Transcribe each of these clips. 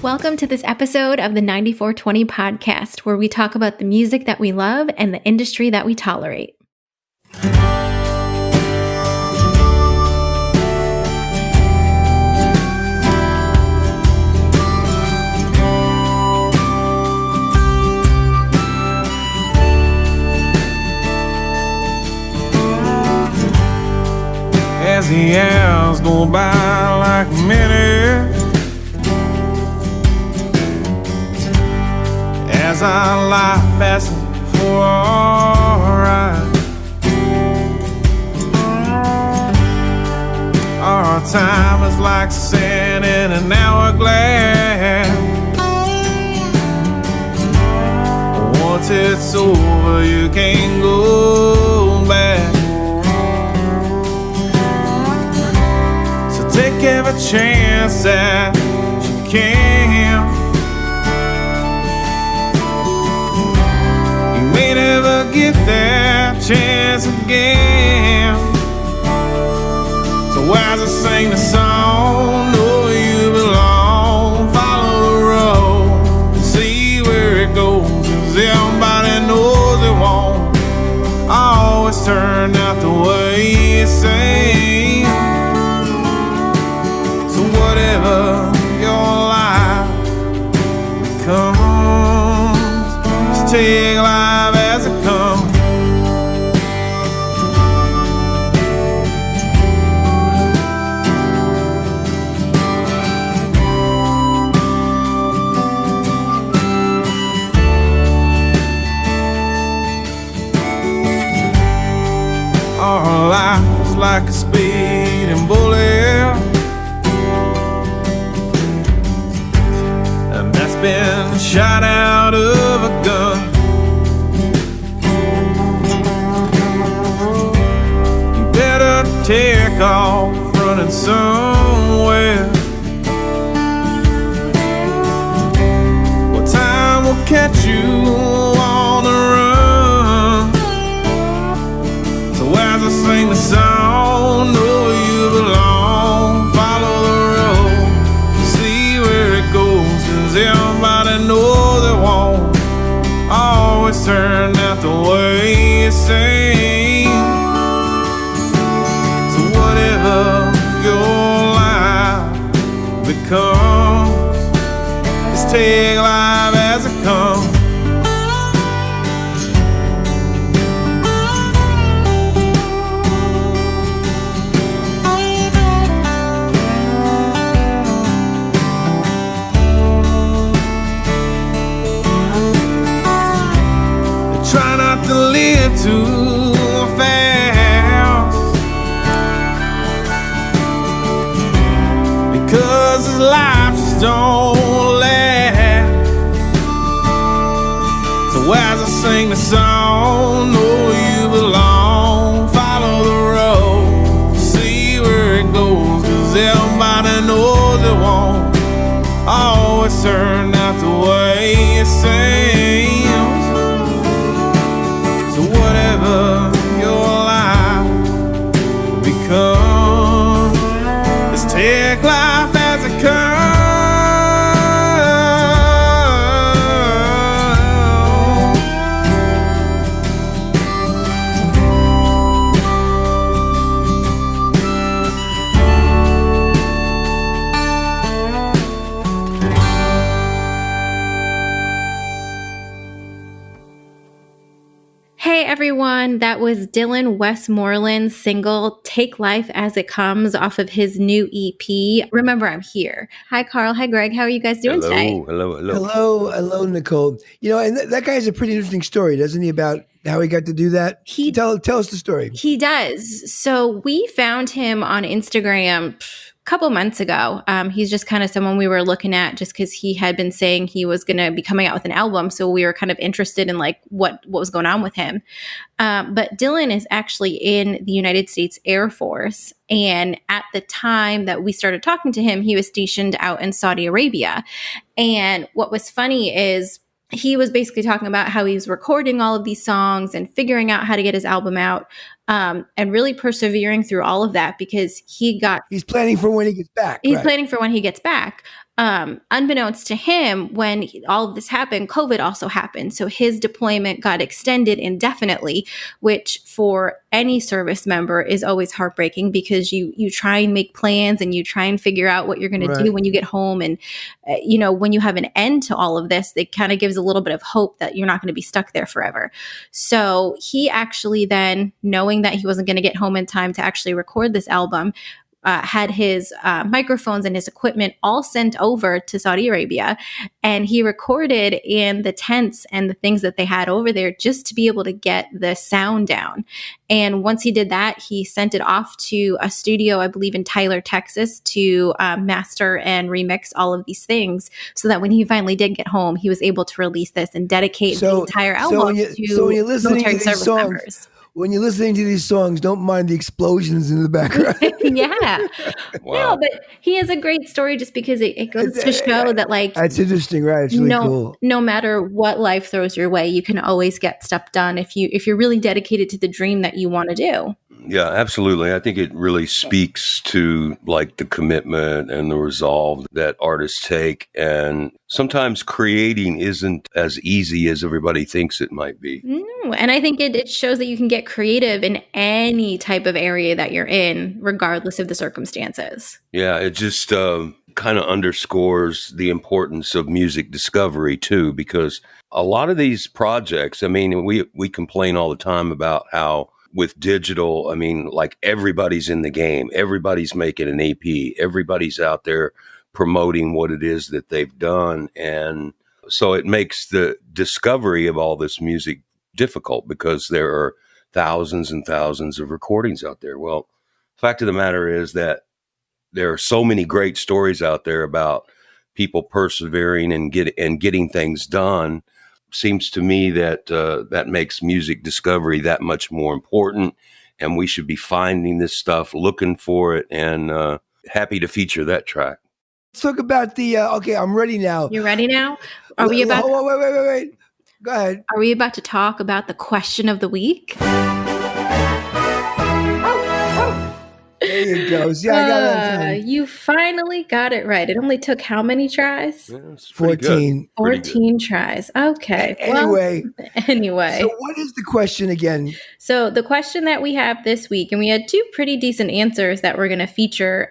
Welcome to this episode of the 94twenty podcast, where we talk about the music that we love and the industry that we tolerate. As the hours go by like minutes, as our life passes for our ride, our time is like sand in an hourglass. Once it's over, you can't go back. So take every chance that you can. May never get that chance again. So as I sing the song, know you belong. Follow the road, see where it goes, 'cause everybody knows it won't always turn out the way you say. So whatever your life becomes, just take life as it comes. Our life is like a speeding bullet, and that's been shot out of a gun. Take off running somewhere. Well, time will catch you on the run. So as I sing the song, know you belong. Follow the road, see where it goes, 'cause everybody knows it won't always turn out the way you say. Your life becomes, just take life as it comes. Try not to live too fast, because this life just don't last. So as I sing the song, know you belong. Follow the road, see where it goes, 'cause everybody knows it won't always turn out the way it seems. So whatever your life becomes, just take life as it comes. Hey everyone, that was Dylan Westmoreland's single Take Life As It Comes off of his new EP, Remember I'm Here. Hi Carl, hi Greg, how are you guys doing today? Hello, Nicole. You know, and that guy has a pretty interesting story, doesn't he, about how he got to do that? Tell us the story. He does. So we found him on Instagram couple months ago. He's just kind of someone we were looking at just because he had been saying he was going to be coming out with an album. So we were kind of interested in like what was going on with him. But Dylan is actually in the United States Air Force. And at the time that we started talking to him, he was stationed out in Saudi Arabia. And what was funny is he was basically talking about how he was recording all of these songs and figuring out how to get his album out and really persevering through all of that because he's planning for when he gets back. He's planning for when he gets back. Unbeknownst to him, when all of this happened, COVID also happened. So his deployment got extended indefinitely, which for any service member is always heartbreaking because you try and make plans and you try and figure out what you're going to do when you get home. And, when you have an end to all of this, it kind of gives a little bit of hope that you're not going to be stuck there forever. So he actually then, knowing that he wasn't going to get home in time to actually record this album, had his microphones and his equipment all sent over to Saudi Arabia. And he recorded in the tents and the things that they had over there just to be able to get the sound down. And once he did that, he sent it off to a studio, I believe in Tyler, Texas, to master and remix all of these things so that when he finally did get home, he was able to release this and dedicate the entire album to military service members. When you're listening to these songs, don't mind the explosions in the background. Yeah. Wow. No, but he has a great story just because it goes to show that, like, that's interesting, right? It's really cool. No matter what life throws your way, you can always get stuff done if you're really dedicated to the dream that you want to do. Yeah, absolutely. I think it really speaks to like the commitment and the resolve that artists take. And sometimes creating isn't as easy as everybody thinks it might be. No, and I think it shows that you can get creative in any type of area that you're in, regardless of the circumstances. Yeah, it just kind of underscores the importance of music discovery too, because a lot of these projects, I mean, we complain all the time about how with digital, I mean, like everybody's in the game. Everybody's making an EP. Everybody's out there promoting what it is that they've done. And so it makes the discovery of all this music difficult because there are thousands and thousands of recordings out there. Well, fact of the matter is that there are so many great stories out there about people persevering and getting things done. Seems to me that that makes music discovery that much more important, and we should be finding this stuff, looking for it, and happy to feature that track. Let's talk about the. Okay, I'm ready now. You're ready now? Are we about? Wait. Go ahead. Are we about to talk about the question of the week? There you go. See, I got it on time. You finally got it right. It only took how many tries? Yeah, 14. 14 tries. Okay. Anyway. Anyway. So what is the question again? So the question that we have this week, and we had two pretty decent answers that we're going to feature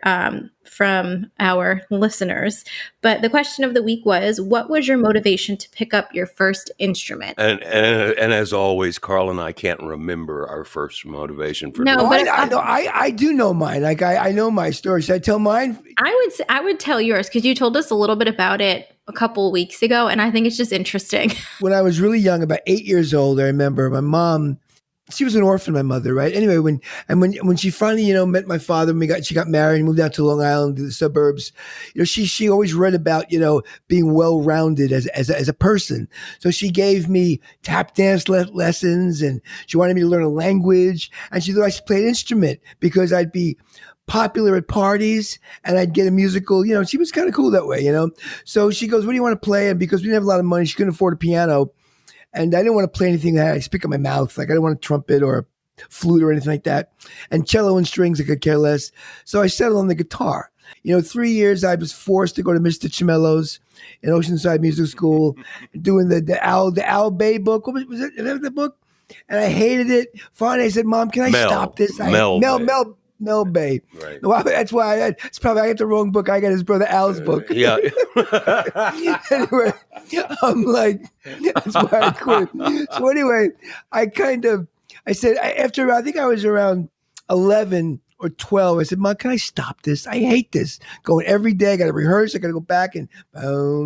from our listeners. But the question of the week was, what was your motivation to pick up your first instrument? And as always, Carl and I can't remember our first motivation for no, doing but I do know mine. Like I know my story. Should I tell mine? I would tell yours because you told us a little bit about it a couple of weeks ago, and I think it's just interesting. When I was really young, about 8 years old, I remember my mom. She was an orphan, my mother, right? Anyway, when she finally, met my father, she got married and moved out to Long Island, to the suburbs. She always read about, being well-rounded as a person. So she gave me tap dance lessons, and she wanted me to learn a language, and she thought I should play an instrument because I'd be popular at parties and I'd get a musical. She was kind of cool that way, So she goes, "What do you want to play?" And because we didn't have a lot of money, she couldn't afford a piano. And I didn't want to play anything that I speak in my mouth. Like I didn't want a trumpet or a flute or anything like that. And cello and strings, I could care less. So I settled on the guitar. 3 years I was forced to go to Mr. Cimello's in Oceanside Music School, doing the Al Bay book. What was it? The book? And I hated it. Finally, I said, "Mom, can I stop this?" Mel Bay. Right. Well, that's why I got the wrong book. I got his brother Al's book. Yeah. Anyway, I'm like, that's why I quit. So anyway, I said, after I think I was around 11 or 12, I said, "Mom, can I stop this? I hate this. Going every day, I got to rehearse. I got to go back and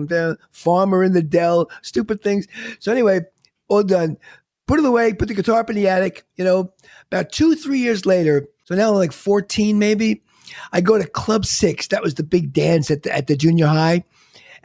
down, farmer in the dell, stupid things." So anyway, all done. Put it away, put the guitar up in the attic, about 2-3 years later. So now I'm like 14 maybe. I go to Club 6. That was the big dance at the junior high.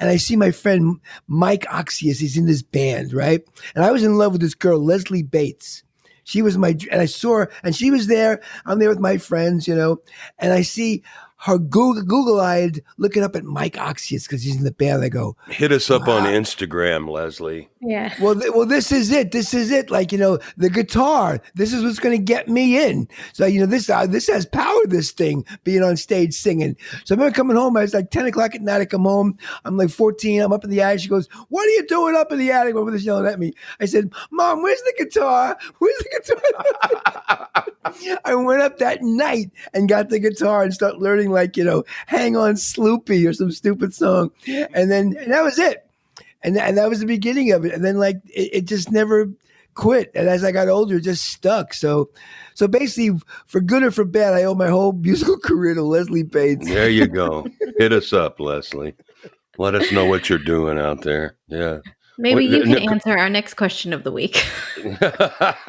And I see my friend Mike Oxius. He's in this band, right? And I was in love with this girl, Leslie Bates. She was and I saw her, and she was there. I'm there with my friends, and I see her Google-eyed looking up at Mike Oxius because he's in the band. I go, Hit us up on Instagram, Leslie. Yeah. Well, this is it. This is it. Like, the guitar. This is what's going to get me in. So, this has power. This thing being on stage singing. So I remember coming home. I was like 10 o'clock at night. I come home. I'm like 14. I'm up in the attic. She goes, "What are you doing up in the attic?" My mother's yelling at me. I said, "Mom, where's the guitar? Where's the guitar?" I went up that night and got the guitar and started learning, like, "Hang On Sloopy" or some stupid song, and that was it. And that was the beginning of it. And then, like, it just never quit. And as I got older, it just stuck. So basically, for good or for bad, I owe my whole musical career to Leslie Bates. There you go. Hit us up, Leslie. Let us know what you're doing out there. Yeah. Maybe you can answer our next question of the week.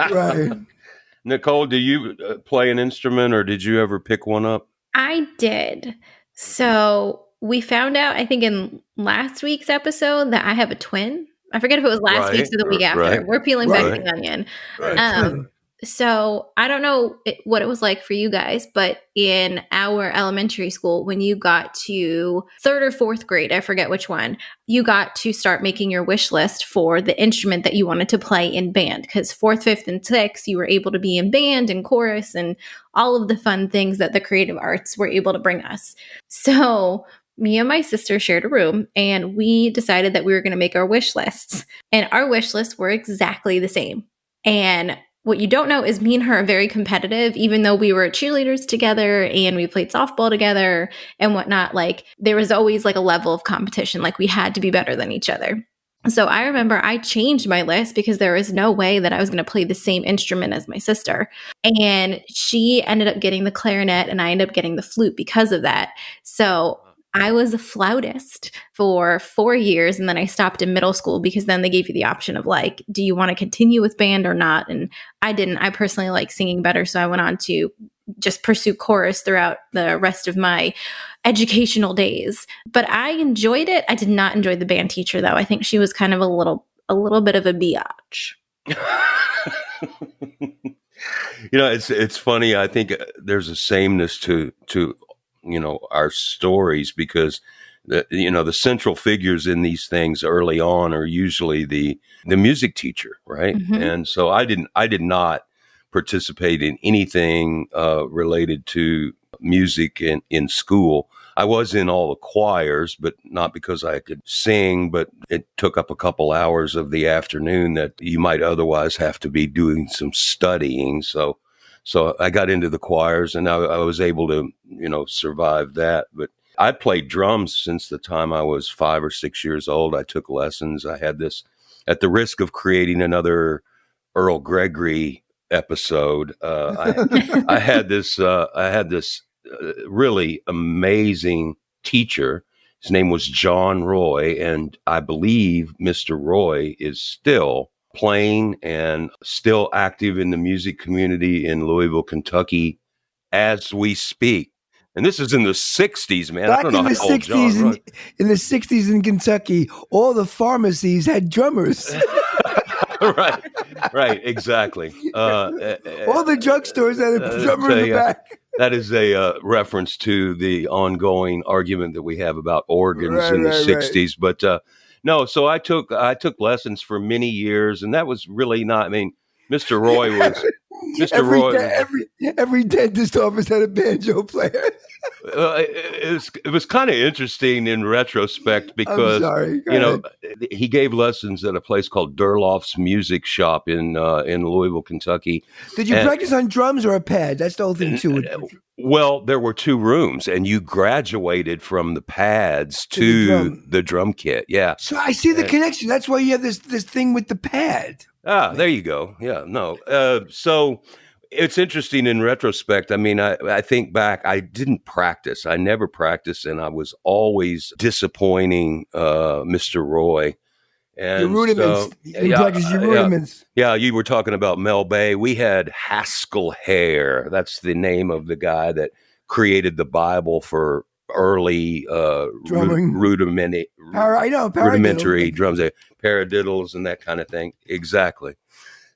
Right. Nicole, do you play an instrument, or did you ever pick one up? I did. So we found out, I think in last week's episode, that I have a twin. I forget if it was last week's or the week after. Right. We're peeling back the onion. Right. So I don't know what it was like for you guys, but in our elementary school, when you got to 3rd or 4th grade, I forget which one, you got to start making your wish list for the instrument that you wanted to play in band. Because 4th, 5th, and 6th, you were able to be in band and chorus and all of the fun things that the creative arts were able to bring us. So me and my sister shared a room, and we decided that we were going to make our wish lists. And our wish lists were exactly the same. And what you don't know is me and her are very competitive, even though we were cheerleaders together and we played softball together and whatnot. Like, there was always like a level of competition. Like, we had to be better than each other. So I remember I changed my list because there was no way that I was going to play the same instrument as my sister. And she ended up getting the clarinet and I ended up getting the flute because of that. So I was a flautist for 4 years, and then I stopped in middle school because then they gave you the option of, like, do you want to continue with band or not? And I didn't. I personally like singing better, so I went on to just pursue chorus throughout the rest of my educational days. But I enjoyed it. I did not enjoy the band teacher, though. I think she was kind of a little bit of a biatch. It's funny. I think there's a sameness to our stories, because the central figures in these things early on are usually the music teacher, right? Mm-hmm. And so I did not participate in anything related to music in school. I was in all the choirs, but not because I could sing, but it took up a couple hours of the afternoon that you might otherwise have to be doing some studying. So I got into the choirs, and I was able to, survive that. But I played drums since the time I was 5 or 6 years old. I took lessons. I had this, at the risk of creating another Earl Gregory episode. I had this really amazing teacher. His name was John Roy, and I believe Mr. Roy is still playing and still active in the music community in Louisville, Kentucky, as we speak. And this is in the 60s, man. Back I don't know in the how old 60s, John was. in the 60s in Kentucky, all the pharmacies had drummers. Right, exactly. All the drugstores had a drummer in the back. That is a reference to the ongoing argument that we have about organs in the 60s. Right. But no, so I took lessons for many years, and that was really not. I mean, Mr. Roy was every dentist office had a banjo player. It was kind of interesting in retrospect because he gave lessons at a place called Durloff's Music Shop in Louisville, Kentucky. Did you practice on drums or a pad? That's the whole thing too. Well, there were 2 rooms, and you graduated from the pads to the drum kit. Yeah. So I see the connection. That's why you have this thing with the pad. There you go. Yeah, no. So it's interesting in retrospect. I mean, I think back, I didn't practice. I never practiced, and I was always disappointing Mr. Roy. And your rudiments. You practice your rudiments. Yeah, you were talking about Mel Bay. We had Haskell Hare. That's the name of the guy that created the Bible for early rudimentary drums, paradiddles, and that kind of thing. Exactly.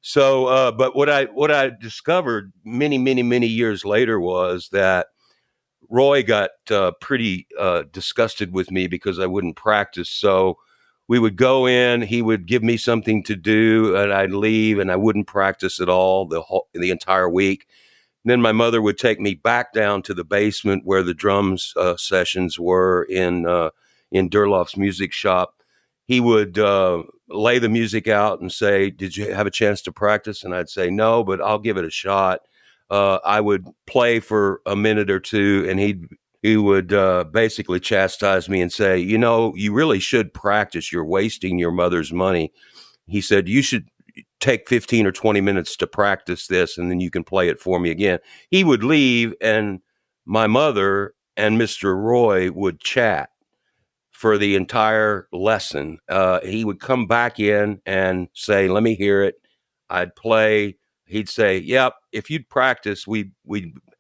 So, but what I discovered many years later was that Roy got pretty disgusted with me because I wouldn't practice. So we would go in, he would give me something to do, and I'd leave, and I wouldn't practice at all the entire week. And then my mother would take me back down to the basement where the drums sessions were in Durloff's music shop. He would lay the music out and say, "Did you have a chance to practice?" And I'd say, "No, but I'll give it a shot." I would play for a minute or two, and he would basically chastise me and say, "You really should practice. You're wasting your mother's money." He said, "You should take 15 or 20 minutes to practice this, and then you can play it for me again." He would leave, and my mother and Mr. Roy would chat for the entire lesson. He would come back in and say, "Let me hear it." I'd play. He'd say, "Yep, if you'd practice, we'd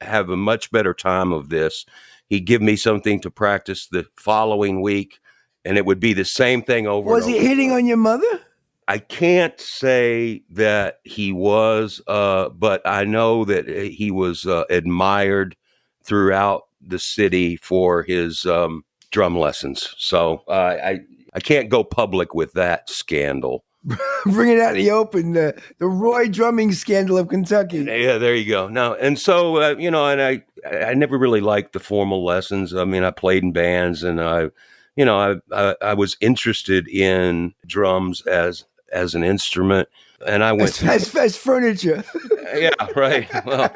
have a much better time of this." He'd give me something to practice the following week, and it would be the same thing over Was and he over. hitting on your mother? I can't say that he was, but I know that he was admired throughout the city for his drum lessons. So I can't go public with that scandal. Bring it out in the open, the Roy drumming scandal of Kentucky. Yeah, there you go. No, and so and I never really liked the formal lessons. I mean, I played in bands, and I was interested in drums as an instrument, and I went as furniture. Yeah, right. Well,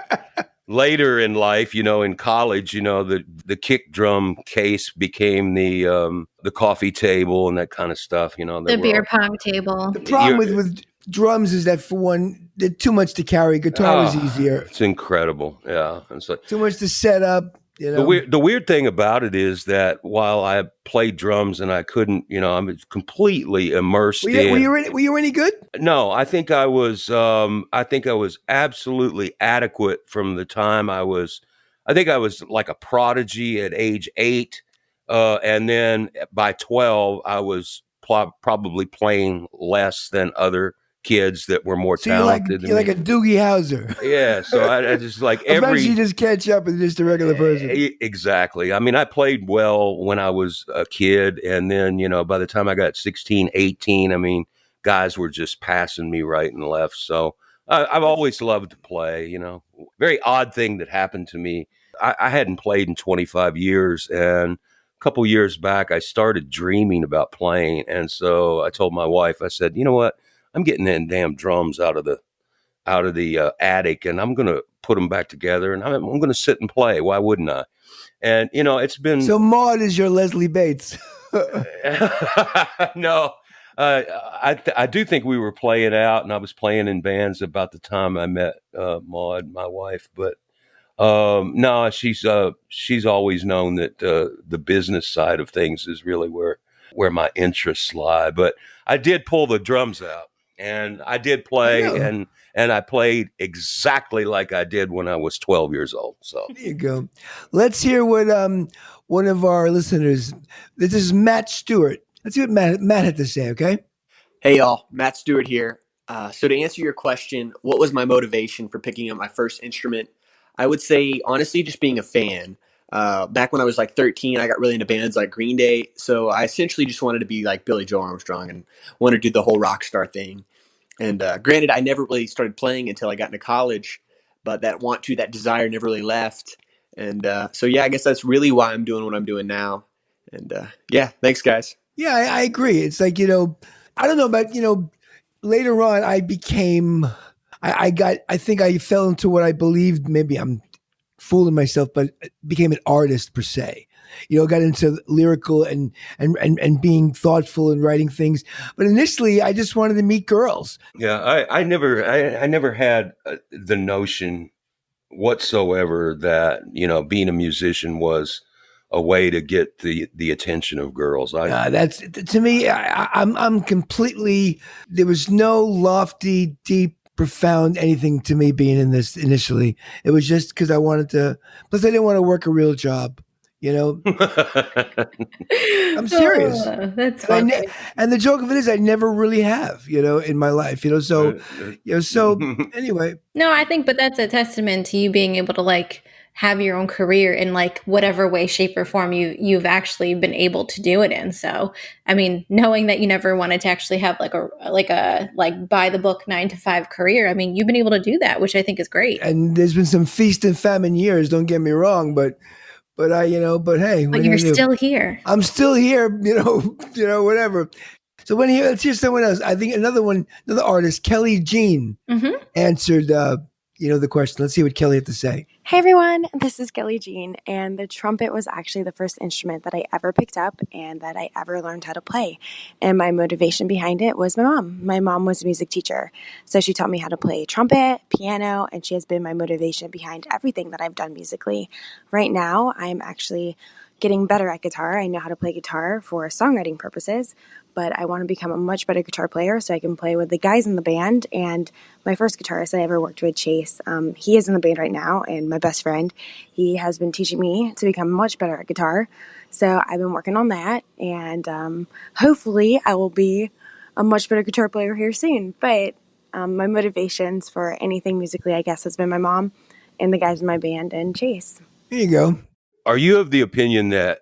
later in life, in college, the kick drum case became the coffee table and that kind of stuff. The beer pong table. The problem with drums is that, for one, they're too much to carry. Guitar is easier. It's incredible. Yeah, it's like too much to set up. The weird thing about it is that while I played drums and I couldn't, I'm completely immersed in. Were you any good? No, I think I was. I think I was absolutely adequate from the time I was. I think I was like a prodigy at age 8, and then by 12, I was probably playing less than other kids that were more talented. You're like a Doogie Howser. Yeah, so I just like eventually you just catch up with just a regular person. Exactly. I mean, I played well when I was a kid, and then by the time I got 16, 18, I mean, guys were just passing me right and left. So I've always loved to play. Very odd thing that happened to me. I hadn't played in 25 years, and a couple years back, I started dreaming about playing, and so I told my wife, I said, "You know what? I'm getting them damn drums out of the attic, and I'm going to put them back together, and I'm going to sit and play. Why wouldn't I?" And it's been so. Maud is your Leslie Bates. No, I do think we were playing out, and I was playing in bands about the time I met Maud, my wife. But no, she's always known that the business side of things is really where my interests lie. But I did pull the drums out. And I did play, and I played exactly like I did when I was 12 years old. So there you go. Let's hear what one of our listeners. This is Matt Stewart. Let's see what Matt had to say. Okay. Hey y'all, Matt Stewart here. So to answer your question, what was my motivation for picking up my first instrument? I would say honestly, just being a fan. Back when I was like 13, I got really into bands like Green Day. So I essentially just wanted to be like Billy Joe Armstrong and wanted to do the whole rock star thing. And granted, I never really started playing until I got into college, but that desire never really left. And so, yeah, I guess that's really why I'm doing what I'm doing now. And yeah, thanks, guys. Yeah, I agree. It's like, I don't know about, later on I became, I think I fell into what I believed, maybe I'm fooling myself, but became an artist per se. Got into lyrical and being thoughtful and writing things. But initially, I just wanted to meet girls. Yeah, I never had the notion whatsoever that being a musician was a way to get the attention of girls. That's to me. I'm completely. There was no lofty, deep, profound anything to me being in this initially. It was just because I wanted to. Plus, I didn't want to work a real job. I'm serious. That's funny. And the joke of it is, I never really have, in my life, so anyway. No, I think, but that's a testament to you being able to have your own career in like whatever way, shape, or form you've actually been able to do it in. So, I mean, knowing that you never wanted to actually have like a by the book 9 to 5 career, I mean, you've been able to do that, which I think is great. And there's been some feast and famine years. Don't get me wrong, but hey, what But are you're you gonna do? still here. I'm still here, whatever. So let's hear someone else. I think another artist, Kelley Jeanne, answered, the question. Let's see what Kelley had to say. Hey everyone, this is Kelley Jeanne, and the trumpet was actually the first instrument that I ever picked up and that I ever learned how to play. And my motivation behind it was my mom. My mom was a music teacher, so she taught me how to play trumpet, piano, and she has been my motivation behind everything that I've done musically. Right now, I'm actually getting better at guitar. I know how to play guitar for songwriting purposes, but I want to become a much better guitar player so I can play with the guys in the band. And my first guitarist I ever worked with, Chase, he is in the band right now, and my best friend, he has been teaching me to become much better at guitar. So I've been working on that, and hopefully I will be a much better guitar player here soon. But my motivations for anything musically, I guess, has been my mom and the guys in my band and Chase. There you go. Are you of the opinion that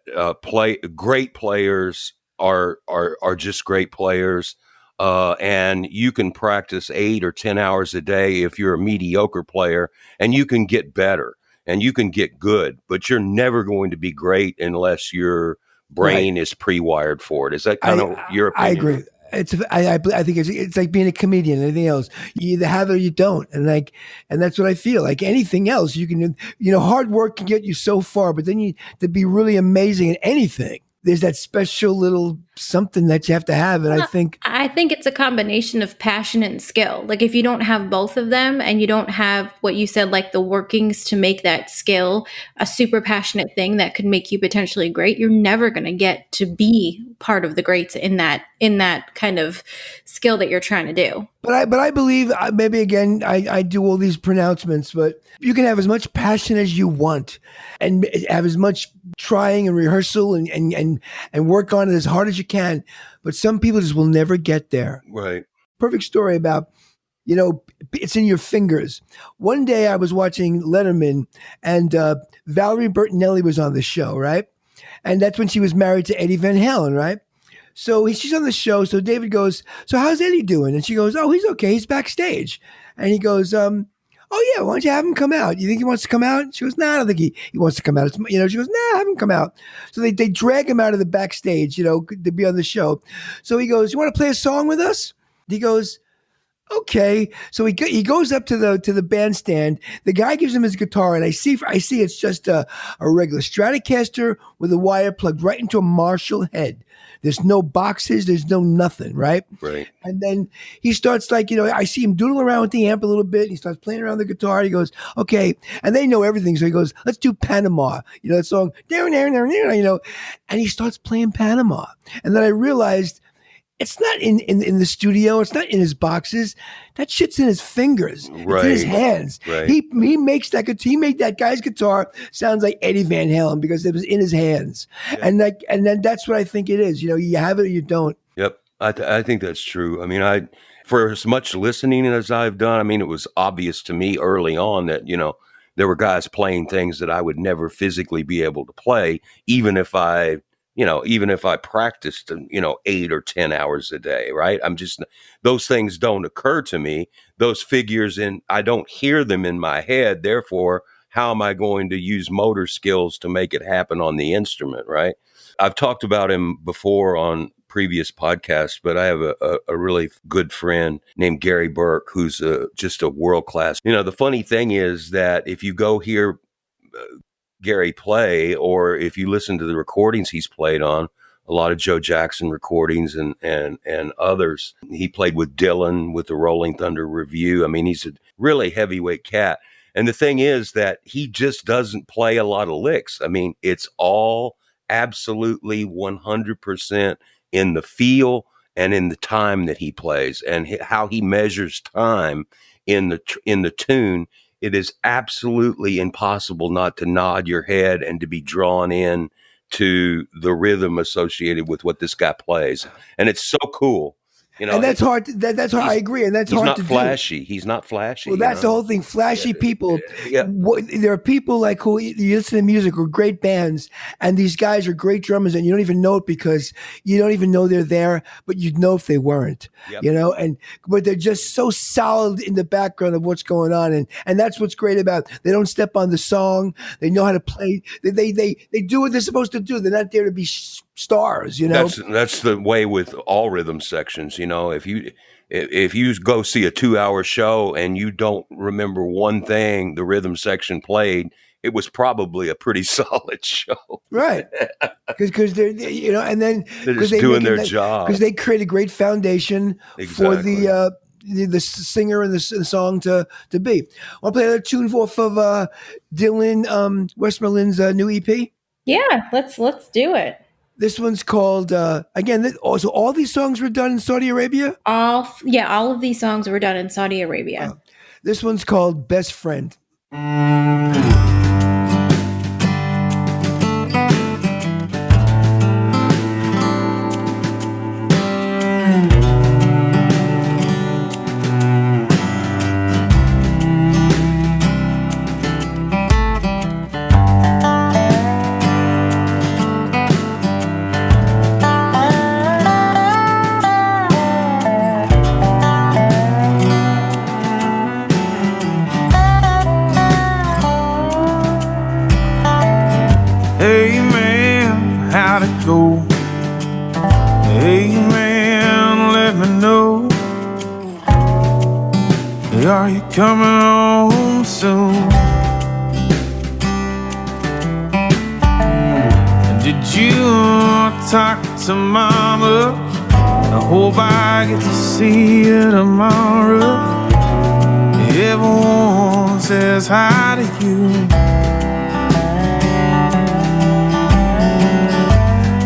great players are just great players, and you can practice 8 or 10 hours a day if you're a mediocre player, and you can get better and you can get good, but you're never going to be great unless your brain is pre-wired for it? Is that kind of your opinion? I agree. I think it's like being a comedian. Anything else, you either have it or you don't, and that's what I feel. Like anything else, you can, hard work can get you so far, but then to be really amazing at anything, there's that special little something that you have to have. And I think it's a combination of passion and skill. Like if you don't have both of them and you don't have what you said, like the workings to make that skill a super passionate thing that could make you potentially great, you're never going to get to be part of the greats in that kind of skill that you're trying to do. But I believe, maybe again, I do all these pronouncements, but you can have as much passion as you want and have as much trying and rehearsal and work on it as hard as you can. But some people just will never get there. Right. Perfect story about, it's in your fingers. One day I was watching Letterman, and Valerie Bertinelli was on the show, right? And that's when she was married to Eddie Van Halen, right? So she's on the show. So David goes, "So how's Eddie doing?" And she goes, "Oh, he's okay. He's backstage." And he goes, "Oh yeah, why don't you have him come out? You think he wants to come out?" She goes, "No, I don't think he wants to come out." She goes, "Nah, have him come out." So they drag him out of the backstage, to be on the show. So he goes, "You want to play a song with us?" He goes, "Okay." So he goes up to the bandstand. The guy gives him his guitar, and I see it's just a regular Stratocaster with a wire plugged right into a Marshall head. There's no boxes. There's no nothing, right? Right. And then he starts I see him doodle around with the amp a little bit. And he starts playing around the guitar. He goes, "Okay." And they know everything. So he goes, "Let's do Panama." That song, and he starts playing Panama. And then I realized, it's not in the studio. It's not in his boxes. That shit's in his fingers. Right. It's in his hands. Right. He makes he made that guy's guitar sounds like Eddie Van Halen because it was in his hands. Yeah. And then that's what I think it is. You have it or you don't. Yep. I think that's true. I mean, for as much listening as I've done, I mean, it was obvious to me early on that, there were guys playing things that I would never physically be able to play, even if I practiced, 8 or 10 hours a day, right? Those things don't occur to me. Those figures I don't hear them in my head. Therefore, how am I going to use motor skills to make it happen on the instrument, right? I've talked about him before on previous podcasts, but I have a really good friend named Gary Burke, who's just a world-class. The funny thing is that if you go hear Gary play, or if you listen to the recordings he's played on, a lot of Joe Jackson recordings and others. He played with Dylan with the Rolling Thunder Review. I mean, he's a really heavyweight cat. And the thing is that he just doesn't play a lot of licks. I mean, it's all absolutely 100% in the feel and in the time that he plays and how he measures time in the tune. It is absolutely impossible not to nod your head and to be drawn in to the rhythm associated with what this guy plays. And it's so cool. You know, and that's hard. That's hard. I agree, and that's he's hard not to flashy. He's not flashy. do. Well, that's the whole thing. Flashy people. Yeah. There are people like who you listen to music or great bands, and these guys are great drummers, and you don't even know it because you don't even know they're there, but you'd know if they weren't. Yep. You know, but they're just so solid in the background of what's going on, and that's what's great about. They don't step on the song. They know how to play. They do what they're supposed to do. They're not there to be stars. You know, that's the way with all rhythm sections. You know, if you go see a 2-hour show and you don't remember one thing the rhythm section played, it was probably a pretty solid show. Right. Because they're, you know, and then they're just doing their job. Because they create a great foundation for the singer and the song to be. I'll play another tune off of Dylan Westmoreland's new EP. Yeah, let's do it. This one's called, again, also all these songs were done in Saudi Arabia? All of these songs were done in Saudi Arabia. This one's called Best Friend. Hey man, how'd it go? Hey man, let me know. Are you coming home soon? Did you talk to mama? I hope I get to see you tomorrow. Everyone says hi to you.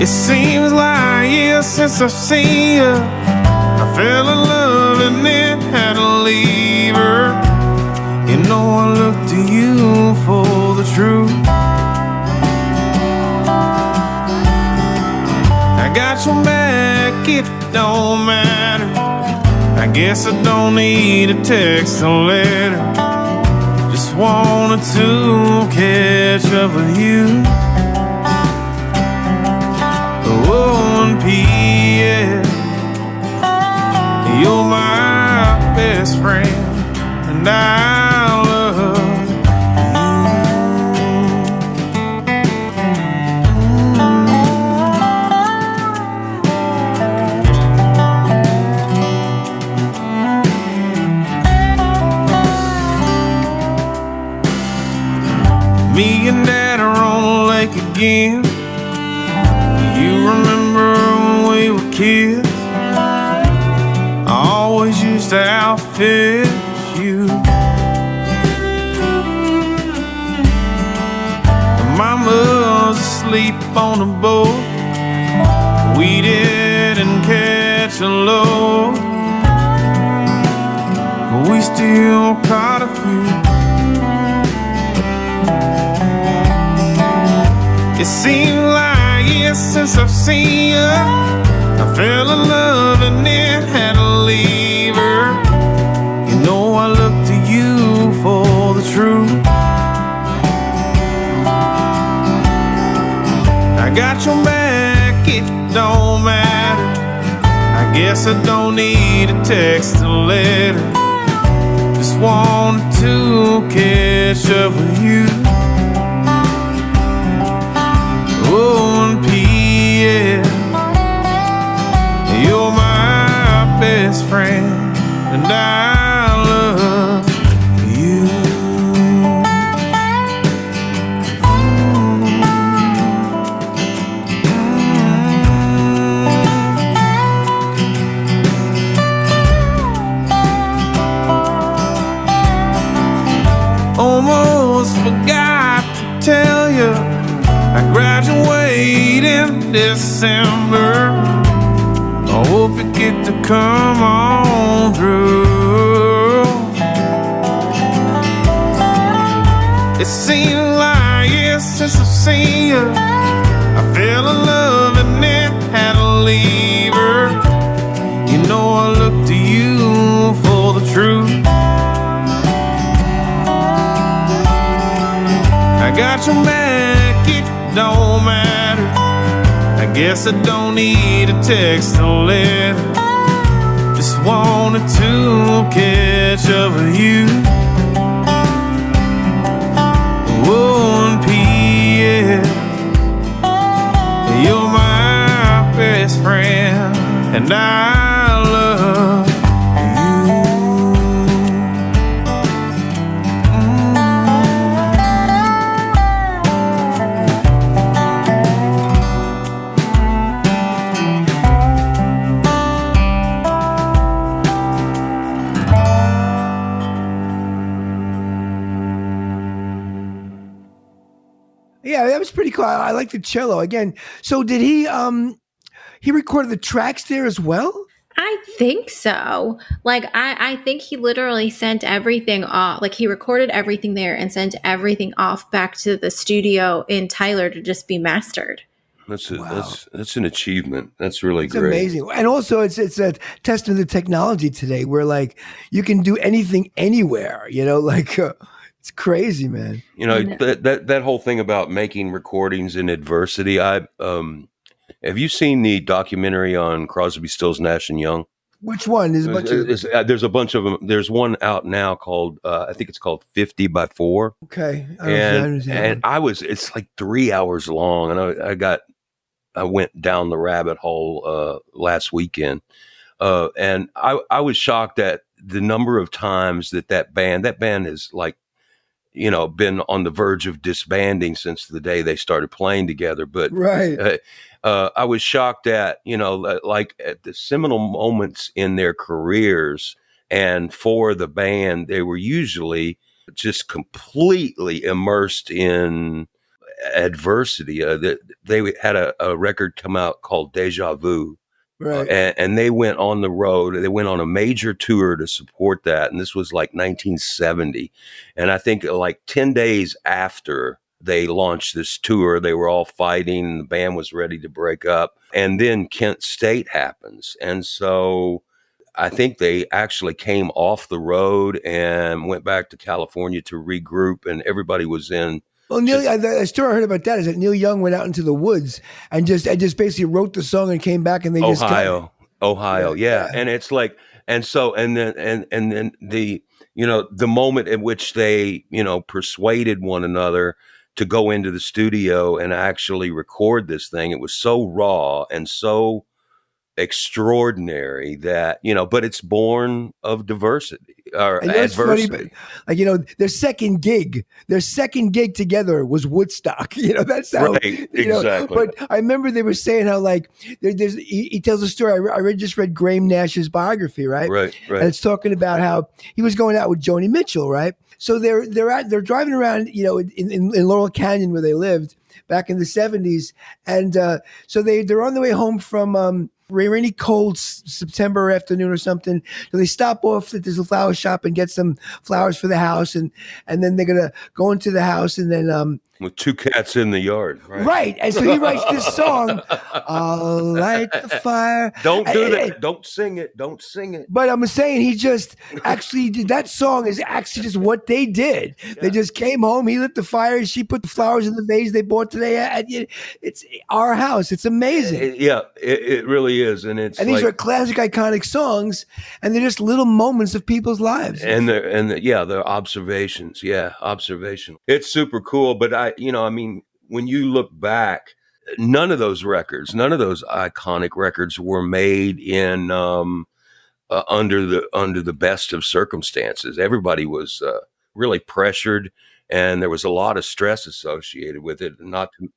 It seems like years since I've seen you. I fell in love and then had to leave her. You know I look to you for the truth. I got your back, it don't matter. I guess I don't need a text or letter. Just wanted to catch up with you. 1 p.m. You're my best friend, and I love you. Me and Dad are on the lake again. You remember when we were kids? I always used to outfit you. Mama's asleep on the boat. We didn't catch a load, but we still caught a few. It seemed like years since I've seen you. I fell in love and then had to leave her. You know I look to you for the truth. I got your back, it don't matter. I guess I don't need a text or letter. Just wanted to catch up with you. 1 p.m. You're my best friend, and I love you. Almost forgot to tell you, I graduate in December. I hope you get to come on through. It seems like years since I've seen you. I fell in love and then had to leave her. You know I Guess I don't need a text or letter. Just wanted to catch up with you. 1 p.m. You're my best friend, and I love you. Yeah, that was pretty cool. I like the cello again. So did he recorded the tracks there as well? I think so. Like, I think he literally sent everything off. Like, he recorded everything there and sent everything off back to the studio in Tyler to just be mastered. That's Wow. that's an achievement. That's really It's great. amazing. And also it's a testament to technology today where like you can do anything anywhere, like it's crazy, man. That whole thing about making recordings in adversity. Have you seen the documentary on Crosby, Stills, Nash and Young? Which one? There's a bunch of There's a bunch of them. There's one out now called I think it's called 50 by 4. Okay. It's like 3 hours long, and I went down the rabbit hole last weekend, and I was shocked at the number of times that band has like been on the verge of disbanding since the day they started playing together. But right. I was shocked at like at the seminal moments in their careers, and for the band, they were usually just completely immersed in adversity. They had a record come out called Deja Vu. Right. And they went on the road. They went on a major tour to support that. And this was like 1970. And I think like 10 days after they launched this tour, they were all fighting and the band was ready to break up. And then Kent State happens. And so I think they actually came off the road and went back to California to regroup, and everybody was in. Well, the story I heard about that is that Neil Young went out into the woods and just basically wrote the song and came back, and they Ohio, yeah. Yeah. And it's like, and then the the moment in which they persuaded one another to go into the studio and actually record this thing, it was so raw and so extraordinary that but it's born of diversity or adversity. Funny, like their second gig together was Woodstock. That's how. Right, exactly. But I remember they were saying how like he tells a story. I just read Graham Nash's biography, right? Right. And it's talking about how he was going out with Joni Mitchell, right? So they're driving around, in Laurel Canyon where they lived back in the 70s, and so they're on the way home from rainy, cold September afternoon or something. So they stop off at this flower shop and get some flowers for the house, and then they're gonna go into the house, and then with 2 cats in the yard, right? Right. And so he writes this song, I'll light the fire. Don't do that. Don't sing it. Don't sing it. But I'm saying he just actually did that song is actually just what they did. Yeah. They just came home, he lit the fire, she put the flowers in the vase they bought today. It's our house. It's amazing. It really is. And these are classic, iconic songs, and they're just little moments of people's lives. And they're observations. Yeah, observational. It's super cool. But when you look back, none of those iconic records were made in under the best of circumstances. Everybody was really pressured, and there was a lot of stress associated with it. Not to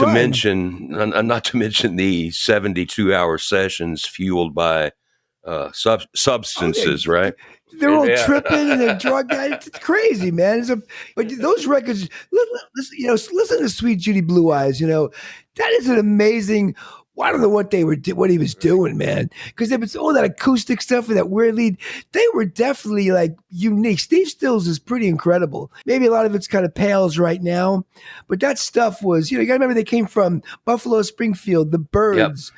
mention the 72-hour sessions fueled by substances, right? They're all tripping and they're drugged out. It's crazy, man. But those records, listen to Sweet Judy Blue Eyes. That is an amazing. I don't know what he was doing, man. Because there was all that acoustic stuff and that weird lead. They were definitely like unique. Steve Stills is pretty incredible. Maybe a lot of it's kind of pales right now, but that stuff was, you gotta remember they came from Buffalo, Springfield, the Byrds,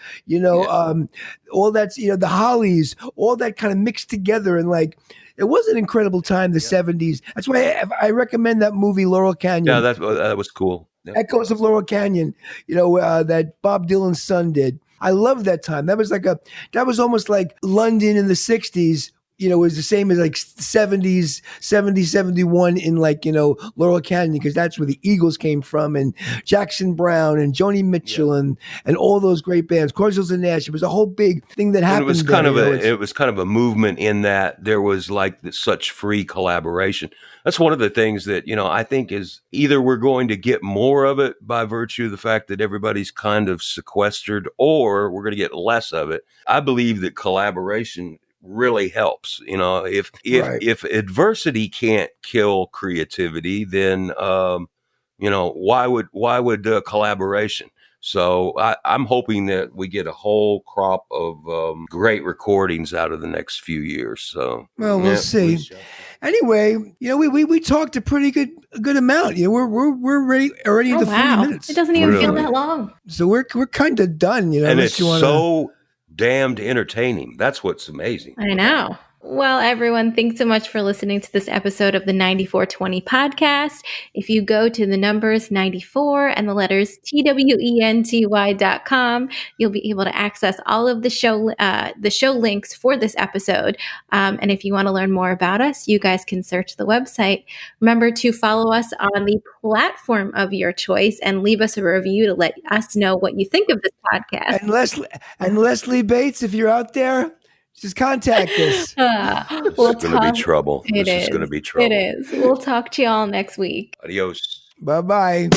all that's, the Hollies, all that kind of mixed together, and like, it was an incredible time, the 70s. That's why I recommend that movie, Laurel Canyon. Yeah, that was cool. Echoes of Laurel Canyon, that Bob Dylan's son did. I love that time. That was almost like London in the 60s. It was the same as like 70s, 71 in Laurel Canyon, because that's where the Eagles came from, and Jackson Brown and Joni Mitchell and all those great bands, Crosby and Nash. It was a whole big thing that happened. And it was kind of a movement in that there was such free collaboration. That's one of the things that, I think is either we're going to get more of it by virtue of the fact that everybody's kind of sequestered, or we're going to get less of it. I believe that collaboration really helps. If adversity can't kill creativity, then why would collaboration? So I'm hoping that we get a whole crop of great recordings out of the next few years. So we'll see. Anyway, we talked a pretty good amount. We're already into 40 minutes. It doesn't even feel that long. So we're kind of done. And it's so damned entertaining. That's what's amazing. I know. Well, everyone, thanks so much for listening to this episode of the 9420 podcast. If you go to the numbers 94 and the letters TWENTY.com, you'll be able to access all of the show links for this episode. And if you want to learn more about us, you guys can search the website. Remember to follow us on the platform of your choice and leave us a review to let us know what you think of this podcast. And Leslie Bates, if you're out there, just contact us. It's going to be trouble. This is going to be trouble. It is. We'll talk to y'all next week. Adios. Bye-bye.